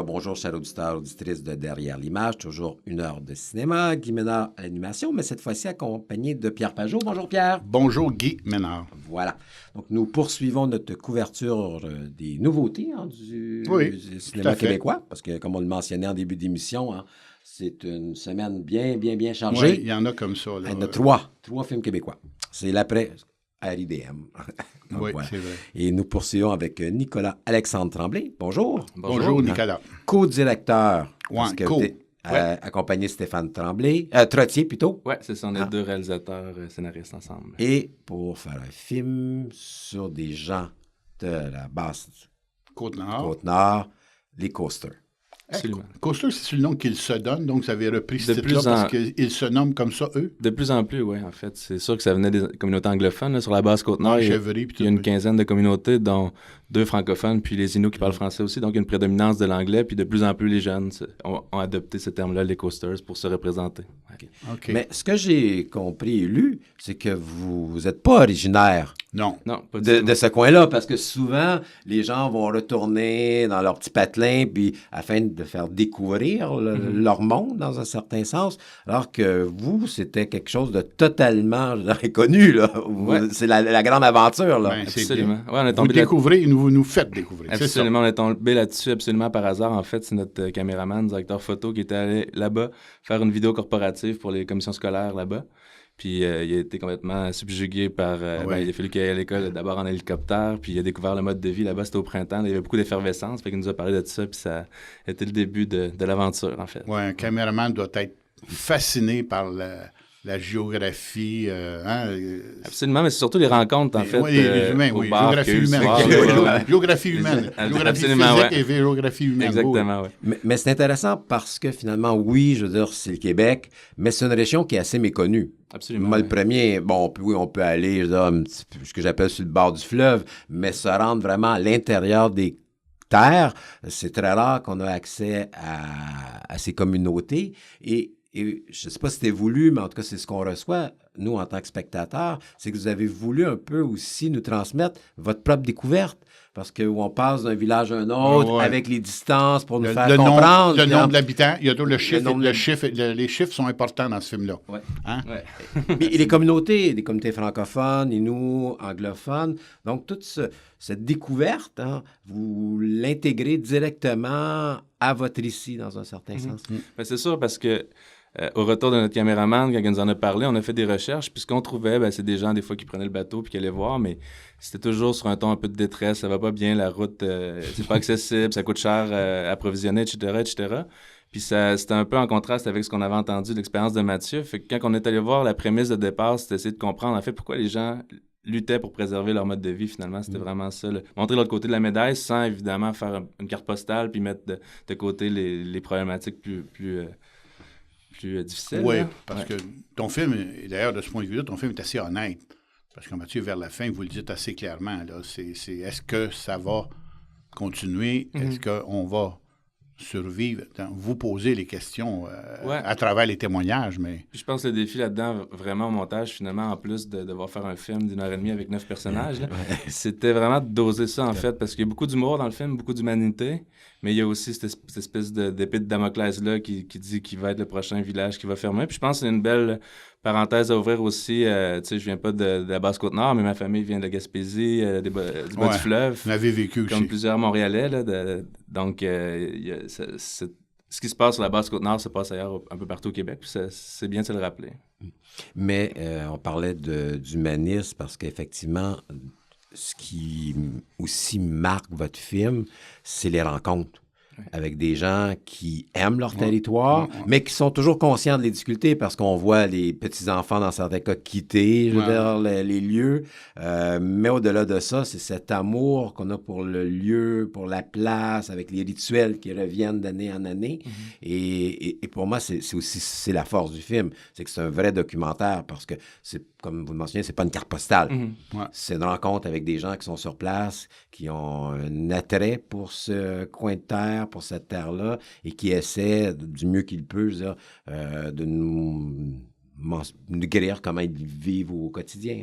bonjour, chers auditeurs, auditrices de Derrière l'image. Toujours une heure de cinéma. Guy Ménard à l'animation, mais cette fois-ci accompagné de Pierre Pajot. Bonjour, Pierre. Bonjour, Guy Ménard. Voilà. Donc, nous poursuivons notre couverture des nouveautés du cinéma québécois, parce que, comme on le mentionnait en début d'émission, c'est une semaine bien chargée. Oui, il y en a comme ça. Là. Il y en a trois films québécois. C'est l'après RIDM. Oui, c'est vrai. Et nous poursuivons avec Nicolas Alexandre Tremblay. Bonjour. Bonjour, Nicolas. Co-directeur. Ouais, parce que accompagné Stéphane Tremblay. Trottier, plutôt. Oui, c'est ça. On est deux réalisateurs, scénaristes ensemble. Et pour faire un film sur des gens de la basse Côte-Nord, les Coasters. Absolument. Coaster, c'est le nom qu'ils se donnent, donc vous avez repris ce titre-là parce qu'ils se nomment comme ça, eux? De plus en plus, oui, en fait. C'est sûr que ça venait des communautés anglophones. Là, sur la base Côte-Nord, il y a une quinzaine de communautés, dont 2 francophones, puis les Inuits qui parlent français aussi. Donc, il y a une prédominance de l'anglais, puis de plus en plus, les jeunes ont adopté ce terme-là, les coasters, pour se représenter. Okay. Mais ce que j'ai compris et lu, c'est que vous n'êtes pas originaire pas de ce coin-là, parce que souvent, les gens vont retourner dans leur petit patelin puis afin de faire découvrir leur monde, dans un certain sens, alors que vous, c'était quelque chose de totalement inconnu. Là. C'est la grande aventure. Là. Ben, absolument. Vous découvrez, vous nous faites découvrir. Absolument, on est tombé là-dessus absolument par hasard. En fait, c'est notre caméraman, directeur photo, qui était allé là-bas faire une vidéo corporative pour les commissions scolaires là-bas. Puis il a été complètement subjugué par... il a fallu qu'il aille à l'école d'abord en hélicoptère, puis il a découvert le mode de vie là-bas, c'était au printemps. Il y avait beaucoup d'effervescence, fait qu'il nous a parlé de ça, puis ça a été le début de l'aventure, en fait. Oui, un caméraman doit être fasciné par la géographie. Absolument, mais c'est surtout les rencontres, en fait. Oui, les humains, au bar, géographie humaine. Géographie humaine. Géographie physique et géographie humaine. Exactement, oui. Mais c'est intéressant parce que finalement, oui, je veux dire, c'est le Québec, mais c'est une région qui est assez méconnue. Absolument. Moi, le premier, on peut aller, je veux dire, ce que j'appelle sur le bord du fleuve, mais se rendre vraiment à l'intérieur des terres, c'est très rare qu'on ait accès à ces communautés. Et je ne sais pas si c'était voulu, mais en tout cas, c'est ce qu'on reçoit, nous, en tant que spectateurs, c'est que vous avez voulu un peu aussi nous transmettre votre propre découverte, parce qu'on passe d'un village à un autre avec les distances pour nous faire comprendre. Le nombre d'habitants, il y a le chiffre. Les chiffres sont importants dans ce film-là. Oui. Et les communautés francophones, Inuits, anglophones, donc toute cette découverte, vous l'intégrez directement à votre récit, dans un certain sens. Ben, c'est sûr, parce que au retour de notre caméraman, quand il nous en a parlé, on a fait des recherches, puis ce qu'on trouvait, c'est des gens, des fois, qui prenaient le bateau puis qui allaient voir, mais c'était toujours sur un ton un peu de détresse, ça va pas bien, la route, c'est pas accessible, ça coûte cher à approvisionner, etc. Puis c'était un peu en contraste avec ce qu'on avait entendu de l'expérience de Mathieu. Fait que quand on est allé voir, la prémisse de départ, c'était essayer de comprendre, en fait, pourquoi les gens luttaient pour préserver leur mode de vie, finalement. C'était vraiment ça. Montrer l'autre côté de la médaille sans, évidemment, faire une carte postale puis mettre de côté les problématiques plus difficile. Oui, parce que ton film, et d'ailleurs, de ce point de vue-là, ton film est assez honnête. Parce que Mathieu, vers la fin, vous le dites assez clairement. Là, est-ce que ça va continuer? Est-ce qu'on va survivre? Vous posez les questions à travers les témoignages, mais... Puis je pense que le défi là-dedans, vraiment au montage, finalement, en plus de devoir faire un film d'1h30 avec 9 personnages, c'était vraiment de doser ça, en fait, parce qu'il y a beaucoup d'humour dans le film, beaucoup d'humanité, mais il y a aussi cette espèce d'épée de Damoclès-là qui dit qu'il va être le prochain village qui va fermer. Puis je pense que c'est une belle parenthèse à ouvrir aussi. Tu sais, je viens pas de la Basse-Côte-Nord, mais ma famille vient de la Gaspésie, du bas du fleuve. Vous l'avez vécu aussi. Comme plusieurs Montréalais, là. Donc, ce qui se passe sur la Basse-Côte-Nord se passe ailleurs un peu partout au Québec. Puis c'est bien de se le rappeler. Mais on parlait d'humanisme parce qu'effectivement, ce qui aussi marque votre film, c'est les rencontres avec des gens qui aiment leur territoire, mais qui sont toujours conscients de les difficultés parce qu'on voit les petits-enfants, dans certains cas, quitter, je veux dire, les lieux. Mais au-delà de ça, c'est cet amour qu'on a pour le lieu, pour la place, avec les rituels qui reviennent d'année en année. Et pour moi, c'est la force du film. C'est que c'est un vrai documentaire parce que, comme vous le mentionnez, c'est pas une carte postale. C'est une rencontre avec des gens qui sont sur place, qui ont un attrait pour ce coin de terre, pour cette terre-là, et qui essaie du mieux qu'il peut de nous guérir comment ils vivent au quotidien.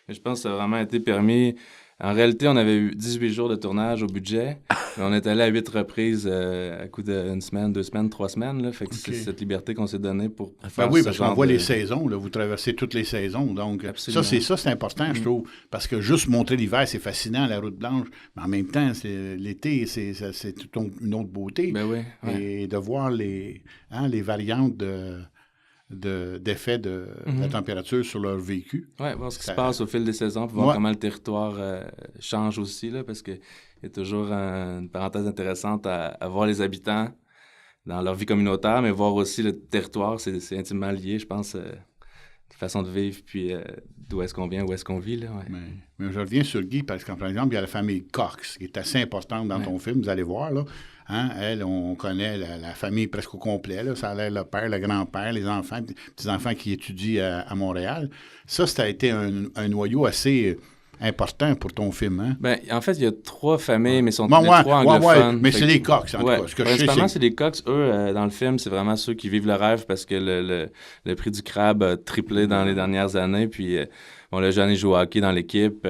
Je pense que ça a vraiment été permis En réalité, on avait eu 18 jours de tournage au budget. Mais on est allé à 8 reprises à coup d'une semaine, 2 semaines, 3 semaines. Là. Fait que c'est cette liberté qu'on s'est donnée pour faire oui, ce parce genre qu'on voit de... les saisons, là, vous traversez toutes les saisons. Donc, Absolument. c'est important, je trouve. Parce que juste montrer l'hiver, c'est fascinant, la route blanche. Mais en même temps, l'été, c'est toute une autre beauté. Ben oui. Et de voir les variantes d'effet de la température sur leur vécu. Oui, voir ce qui se passe au fil des saisons, puis voir comment le territoire change aussi, là, parce qu'il y a toujours une parenthèse intéressante à voir les habitants dans leur vie communautaire, mais voir aussi le territoire, c'est intimement lié, je pense, façon de vivre, puis d'où est-ce qu'on vient, où est-ce qu'on vit. Là, ouais. Mais je reviens sur Guy, parce que, par exemple, il y a la famille Cox, qui est assez importante dans ton film, vous allez voir, là. Hein? Elle, on connaît la famille presque au complet, là. Ça a l'air le père, le grand-père, les enfants, petits-enfants qui étudient à Montréal. Ça a été un noyau assez important pour ton film, hein? Ben, en fait, il y a 3 familles, mais sont les 3 anglophones. Mais c'est les Cox, en tout cas. Ce que principalement, c'est les Cox. Eux, dans le film, c'est vraiment ceux qui vivent le rêve parce que le prix du crabe a triplé dans les dernières années. Puis, bon, le jeune, il joue au hockey dans l'équipe.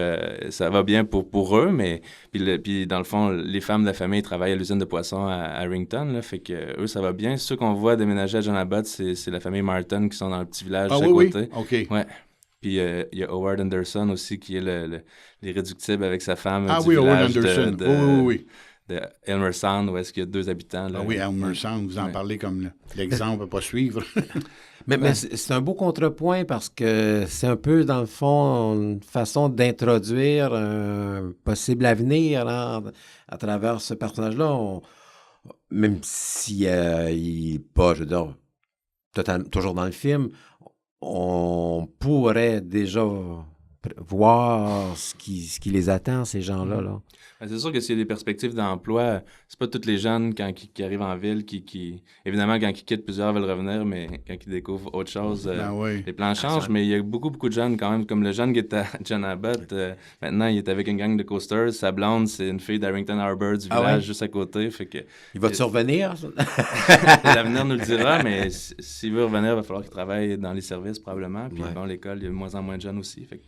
Ça va bien pour eux, mais puis dans le fond, les femmes de la famille travaillent à l'usine de poissons à Harrington. Là, fait que eux, ça va bien. Ceux qu'on voit déménager à John Abbott, c'est la famille Martin qui sont dans le petit village à côté. OK. Ouais. Puis il y a Howard Anderson aussi, qui est l'irréductible avec sa femme du village de Elmer Sound, où est-ce qu'il y a 2 habitants. Là. Ah oui, Elmer Sound, vous en parlez comme l'exemple à pas suivre. Mais c'est un beau contrepoint parce que c'est un peu, dans le fond, une façon d'introduire un possible avenir à travers ce personnage-là. Même s'il n'est pas, je veux dire, toujours dans le film, on pourrait déjà voir ce qui les attend, ces gens-là. Là. C'est sûr que s'il y a des perspectives d'emploi, c'est pas tous les jeunes qui arrivent en ville qui... Évidemment, quand ils quittent, plusieurs veulent revenir, mais quand ils découvrent autre chose, les plans changent. Mais il y a beaucoup de jeunes quand même, comme le jeune qui est à John Abbott. Maintenant, il est avec une gang de coasters. Sa blonde, c'est une fille d'Harrington Harbour du village juste à côté. Fait que, il va-tu revenir? L'avenir nous le dira, mais s'il veut revenir, il va falloir qu'il travaille dans les services probablement. Puis bon, l'école, il y a de moins en moins de jeunes aussi. Fait que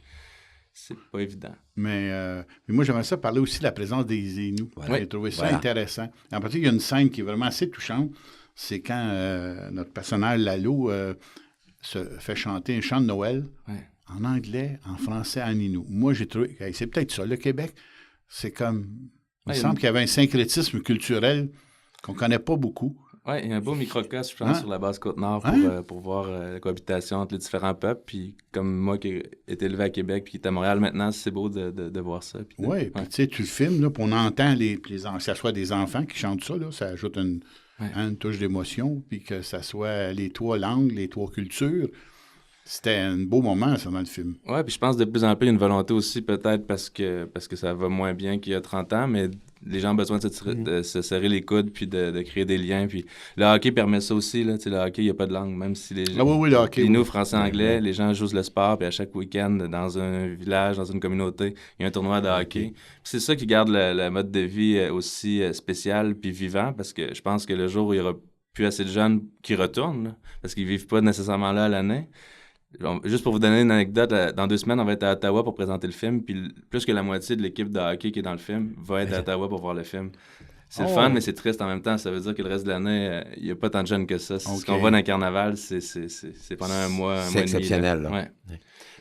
c'est pas évident. Mais moi, j'aimerais ça parler aussi de la présence des Inuits. J'ai trouvé ça intéressant. En particulier, il y a une scène qui est vraiment assez touchante. C'est quand notre personnage, Lalo, se fait chanter un chant de Noël en anglais, en français, en Inuit. Moi, j'ai trouvé... c'est peut-être ça, le Québec. C'est comme... Il me semble qu'il y avait un syncrétisme culturel qu'on connaît pas beaucoup. Oui, il y a un beau microcosme, je pense, sur la base Côte-Nord pour voir la cohabitation entre les différents peuples. Puis comme moi qui ai été élevé à Québec puis qui est à Montréal maintenant, c'est beau de voir ça. Oui, puis tu sais, tu le filmes, là, puis on entend que ça soit des enfants qui chantent ça, là, ça ajoute une touche d'émotion, puis que ça soit les 3 langues, les 3 cultures. C'était un beau moment, ça, dans le film. Oui, puis je pense de plus en plus, il y a une volonté aussi, peut-être parce que ça va moins bien qu'il y a 30 ans, mais les gens ont besoin de se serrer les coudes puis de créer des liens. Puis le hockey permet ça aussi. Là. Le hockey, il n'y a pas de langue, même si les gens... le hockey. Nous, français, anglais, les gens jouent le sport, puis à chaque week-end, dans un village, dans une communauté, il y a un tournoi de hockey. Puis c'est ça qui garde le mode de vie aussi spécial puis vivant, parce que je pense que le jour où il n'y aura plus assez de jeunes qui retournent, là, parce qu'ils ne vivent pas nécessairement là à l'année. Juste pour vous donner une anecdote, dans 2 semaines, on va être à Ottawa pour présenter le film, puis plus que la moitié de l'équipe de hockey qui est dans le film va être à Ottawa pour voir le film. C'est le fun, mais c'est triste en même temps. Ça veut dire que le reste de l'année, il n'y a pas tant de jeunes que ça. Ce qu'on voit dans le carnaval, c'est pendant un mois, c'est exceptionnel. Là. Ouais.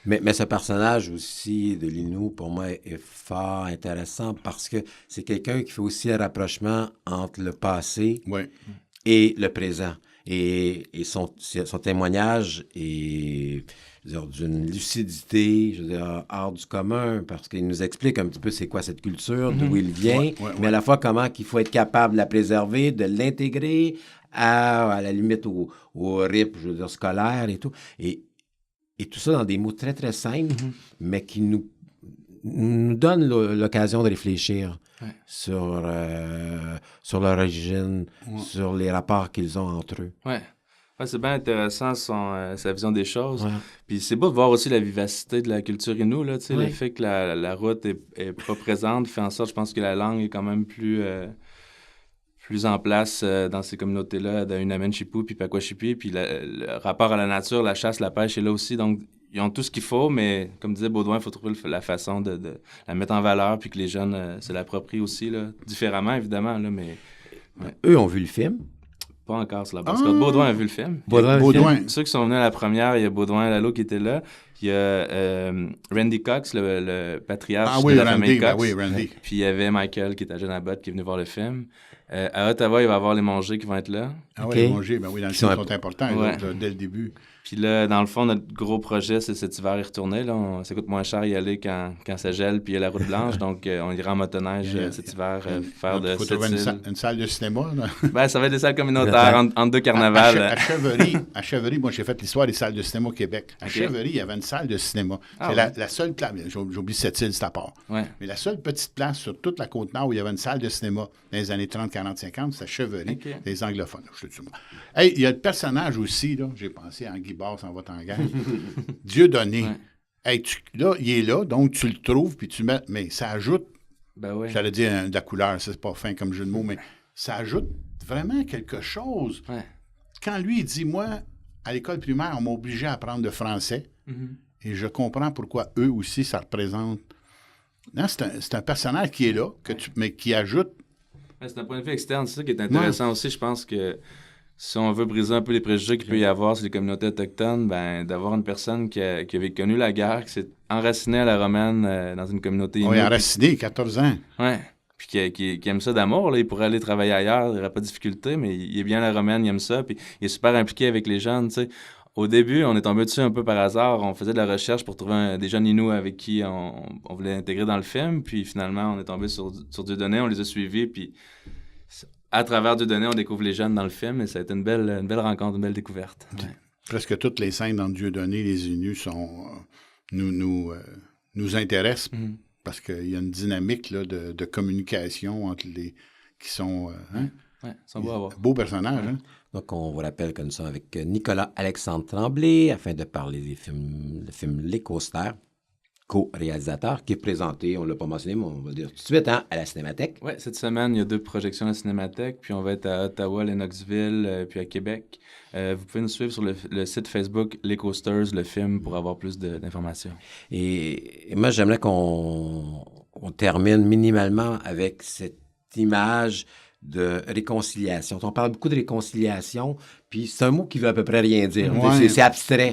Mais ce personnage aussi de Linou, pour moi, est fort intéressant parce que c'est quelqu'un qui fait aussi un rapprochement entre le passé et le présent. Et son témoignage est d'une lucidité, je veux dire, hors du commun, parce qu'il nous explique un petit peu c'est quoi cette culture, d'où il vient, mais à la fois comment qu'il faut être capable de la préserver, de l'intégrer à la limite au rythme, je veux dire, scolaire et tout. Et tout ça dans des mots très, très simples, mais qui nous donnent l'occasion de réfléchir sur leur origine, sur les rapports qu'ils ont entre eux. Ouais, c'est bien intéressant sa vision des choses. Puis c'est beau de voir aussi la vivacité de la culture Innu, là, le fait que la route est pas présente fait en sorte, je pense que la langue est quand même plus en place dans ces communautés-là, d'Unamen-Chipou puis Pakwashipi, puis le rapport à la nature, la chasse, la pêche est là aussi. Donc, ils ont tout ce qu'il faut, mais comme disait Baudouin, il faut trouver la façon de la mettre en valeur, puis que les jeunes se l'approprient aussi, là, différemment, évidemment, là, mais... Ouais. Eux ont vu le film. Pas encore sur la basse corde. Baudouin a vu le film. Baudouin. Ceux qui sont venus à la première, il y a Baudouin Lalo qui était là. Il y a Randy Cox, le patriarche de la famille Cox. Oui, Randy. Puis il y avait Michael, qui est à Genabot, qui est venu voir le film. À Ottawa, il va y avoir les Mangés qui vont être là. Ah oui, les Mangés, ben oui, dans le film, ils sont importants dès le début. Puis là, dans le fond, notre gros projet, c'est cet hiver y retourner. Là. Ça coûte moins cher y aller quand ça gèle, puis il y a la route blanche. Donc, on ira en motoneige cet hiver faire de cette île. Une salle de cinéma, là. Ben, ça va être des salles communautaires entre deux carnavals. À Chevery, moi, j'ai fait l'histoire des salles de cinéma au Québec. À Chevery, il y avait une salle de cinéma. C'est la seule place, j'oublie cette île, c'est à part. Ouais. Mais la seule petite place sur toute la Côte-Nord où il y avait une salle de cinéma dans les années 30, 40, 50, c'est à Chevery, les anglophones. Hey, il y a le personnage aussi, là, j'ai pensé à Guy Barre s'en va en guerre. Dieudonné. Ouais. Hey, là, il est là, donc tu le trouves, puis tu mets. Mais ça ajoute. Ben oui. J'allais dire de la couleur, c'est pas fin comme jeu de mots, mais ça ajoute vraiment quelque chose. Ouais. Quand lui, il dit, moi, à l'école primaire, on m'a obligé à apprendre le français, et je comprends pourquoi eux aussi, ça représente. Non, c'est un personnage qui est là, mais qui ajoute. Ouais, c'est un point de vue externe, c'est ça qui est intéressant aussi. Je pense que si on veut briser un peu les préjugés qu'il peut y avoir sur les communautés autochtones, ben d'avoir une personne qui avait connu la guerre, qui s'est enracinée à la romaine dans une communauté inuit. Oui, enraciné, 14 ans. Oui, puis qui aime ça d'amour. Là. Il pourrait aller travailler ailleurs, il n'aurait pas de difficulté, mais il est bien à la romaine, il aime ça, puis il est super impliqué avec les jeunes, tu sais. Au début, on est tombé dessus un peu par hasard. On faisait de la recherche pour trouver des jeunes Inuits avec qui on voulait intégrer dans le film. Puis finalement, on est tombé sur Dieudonné, on les a suivis, puis... À travers Dieudonné, on découvre les jeunes dans le film et ça a été une belle rencontre, une belle découverte. Ouais. Presque toutes les scènes dans Dieudonné, les Inuits nous intéressent parce qu'il y a une dynamique là, de communication entre les qui sont... ils sont beaux à voir. Beaux personnages. Hein? Donc, on vous rappelle que nous sommes avec Nicolas Alexandre Tremblay afin de parler du film Les Coasters, co-réalisateur, qui est présenté, on ne l'a pas mentionné, mais on va dire tout de suite, à la Cinémathèque. Oui, cette semaine, il y a 2 projections à la Cinémathèque, puis on va être à Ottawa, Lennoxville, puis à Québec. Vous pouvez nous suivre sur le site Facebook Les Coasters, le film, pour avoir plus d'informations. Et moi, j'aimerais qu'on termine minimalement avec cette image de réconciliation. On parle beaucoup de réconciliation, puis c'est un mot qui veut à peu près rien dire. Ouais. C'est abstrait.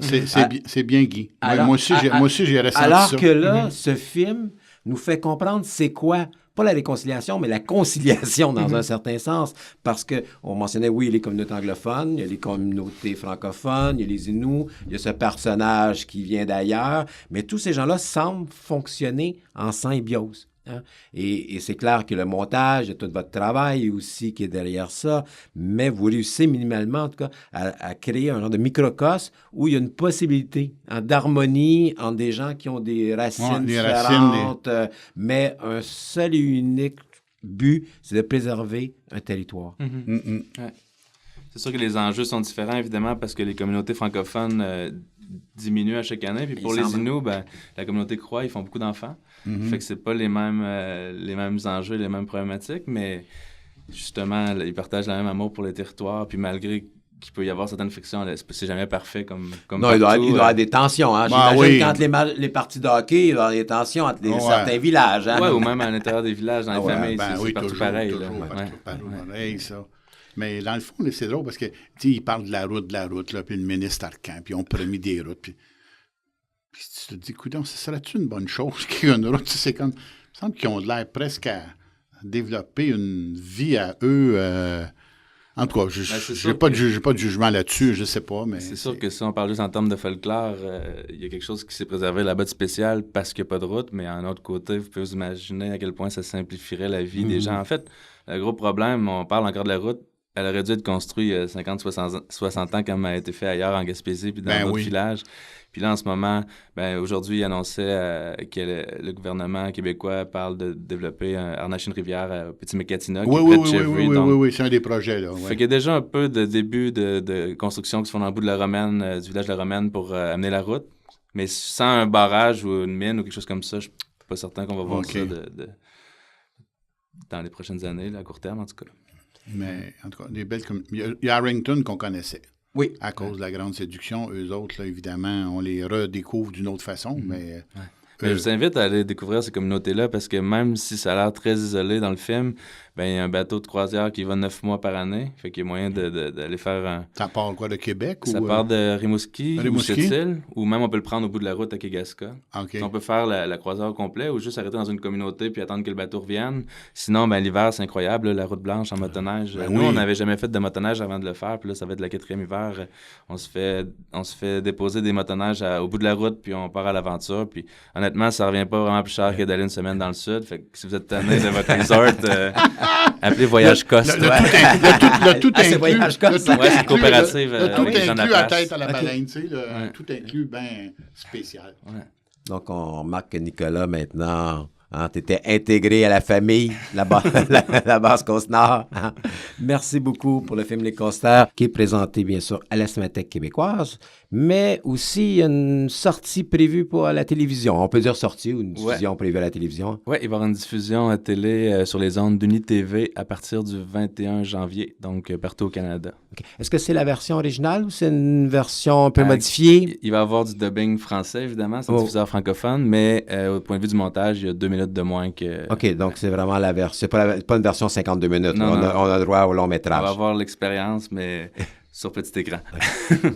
C'est bien Guy. Alors, moi aussi, j'ai ressenti ça. Alors que là, ce film nous fait comprendre c'est quoi, pas la réconciliation, mais la conciliation dans un certain sens. Parce qu'on mentionnait, oui, les communautés anglophones, il y a les communautés francophones, il y a les Inuits, il y a ce personnage qui vient d'ailleurs, mais tous ces gens-là semblent fonctionner en symbiose. Hein? Et c'est clair que le montage, il y a tout votre travail aussi qui est derrière ça, mais vous réussissez minimalement, en tout cas, à créer un genre de microcosme où il y a une possibilité d'harmonie entre des gens qui ont des racines différentes, mais un seul et unique but, c'est de préserver un territoire. Ouais. C'est sûr que les enjeux sont différents, évidemment, parce que les communautés francophones diminuent à chaque année. Puis pour les Inuits, la communauté croît, ils font beaucoup d'enfants. Fait que c'est pas les mêmes enjeux, les mêmes problématiques, mais justement, ils partagent le même amour pour le territoire. Puis malgré qu'il peut y avoir certaines frictions, c'est jamais parfait comme non, partout. Il doit y avoir des tensions. Hein? J'imagine quand les parties de hockey, il doit y avoir des tensions entre certains villages. Hein? Oui, ou même à l'intérieur des villages, dans les familles. C'est partout pareil. Partout pareil, ça. Mais dans le fond, là, c'est drôle parce que, tu sais, ils parlent de la route, là, puis le ministre Arcan, puis ils ont promis des routes, puis tu te dis, écoute, ça serait-tu une bonne chose qu'il y ait une route? C'est comme, il me semble qu'ils ont l'air presque à développer une vie à eux. En tout cas, j'ai pas de jugement là-dessus, je sais pas, mais... C'est sûr que si on parle juste en termes de folklore, il y a quelque chose qui s'est préservé là-bas de spécial parce qu'il n'y a pas de route, mais en autre côté, vous pouvez vous imaginer à quel point ça simplifierait la vie des gens. En fait, le gros problème, on parle encore de la route, elle aurait dû être construite 50-60 ans comme elle a été fait ailleurs en Gaspésie puis dans d'autres villages. Puis là, en ce moment, aujourd'hui, il annonçait que le gouvernement québécois parle de développer un Arnachine-Rivière à Petit-Mécatina, qui est près de Chevery. Oui, c'est un des projets, là. Ouais. Fait qu'il y a déjà un peu de début de construction qui se font dans le bout de la Romaine, du village de la Romaine pour amener la route. Mais sans un barrage ou une mine ou quelque chose comme ça, je suis pas certain qu'on va voir ça dans les prochaines années, là, à court terme, en tout cas. Mais, en tout cas, des belles... Il y a Harrington qu'on connaissait. Oui. À cause de la grande séduction, eux autres, là, évidemment, on les redécouvre d'une autre façon, mais... Mais je vous invite à aller découvrir ces communautés-là parce que même si ça a l'air très isolé dans le film, ben il y a un bateau de croisière qui va 9 mois par année. Fait qu'il y a moyen d'aller faire un... Ça part quoi, de Québec? Ça part de Rimouski ou Rimouski? Sept-Îles, ou même on peut le prendre au bout de la route à Kegaska. OK. On peut faire la croisière au complet ou juste arrêter dans une communauté puis attendre que le bateau revienne. Sinon, ben l'hiver, c'est incroyable, là, la route blanche en motoneige. Ben Nous, oui. on n'avait jamais fait de motoneige avant de le faire, puis là, ça va être le 4e hiver. On se fait déposer des motoneiges au bout de la route, puis on part à l'aventure. Puis honnêtement, ça revient pas vraiment plus cher que d'aller une semaine dans le sud. Fait que si vous êtes tanné de votre resort, appelez Voyage Coste. Le tout c'est inclus. Voyage Coste. Ouais, c'est une coopérative. Le tout avec les gens de la inclus à place. tête à la OK. baleine, tu sais, le tout inclus bien spécial. Donc, on remarque que Nicolas, maintenant, tu étais intégré à la famille, la Basse-Côte-Nord. Hein? Merci beaucoup pour le film Les Costeurs, qui est présenté, bien sûr, à la Cinémathèque québécoise, mais aussi il y a une sortie prévue pour la télévision. On peut dire sortie ou une diffusion prévue à la télévision. Oui, il va y avoir une diffusion à télé sur les ondes d'UniTV à partir du 21 janvier, donc partout au Canada. Okay. Est-ce que c'est la version originale ou c'est une version un peu modifiée? Il va y avoir du dubbing français, évidemment, c'est un diffuseur francophone, mais au point de vue du montage, il y a 2 minutes de moins que... OK, donc c'est vraiment la version... C'est pas une version 52 minutes. Non, on a droit au long On métrage. va avoir l'expérience, mais sur petit écran.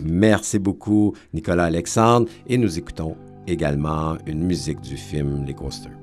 Merci beaucoup, Nicolas Alexandre. Et nous écoutons également une musique du film Les Coasters.